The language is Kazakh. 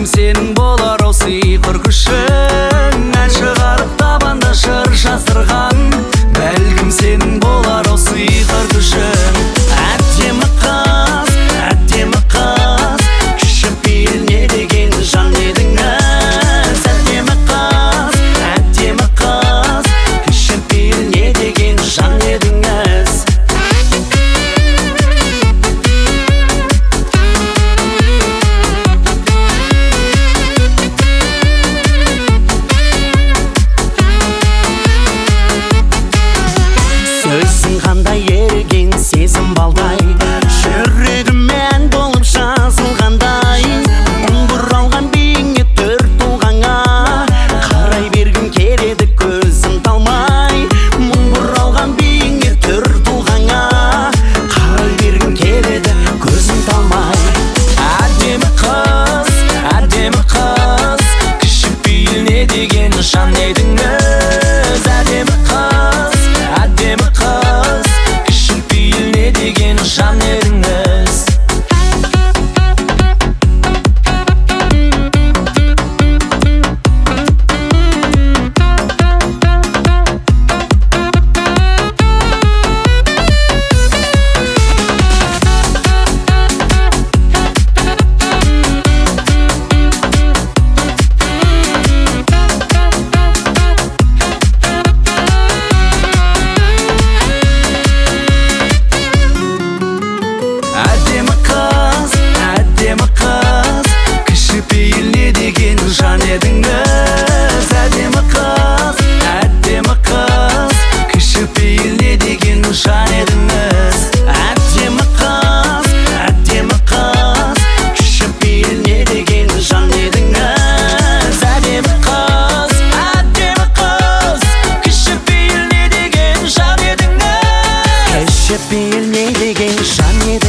сенің болар ау сиқыр күшің, ән шығарып табанда жыр жаздырған. Бәлкім сенің болар ау сиқыр күшің. Әдемі қыз, кішіпейіл не деген жан едіңіз. Әдемі қыз, кішіпейіл не деген жан едіңіз. Сөзің қандай ерген сезім балдай, жүрегімен болып жазылғандай. Бұралған биіңе төр тұлғаңа қарай бергім келеді көзім талмай. Бұралған биіңе төр тұлғаңа қарай бергім келеді көзім талмай. Әдемі қыз, кішіпейіл не деген жан едіңіз. Әдемі қыз, кішіпейіл не деген жан едіңіз. Әдемі қыз, кішіпейіл не деген жан едіңіз. Әдемі қыз, кішіпейіл не деген жан едіңіз. Әдемі қыз, кішіпейіл не деген жан едіңіз. Әдемі қыз, кішіпейіл не деген жан едіңіз. Кішіпейіл не деген жан едіңіз.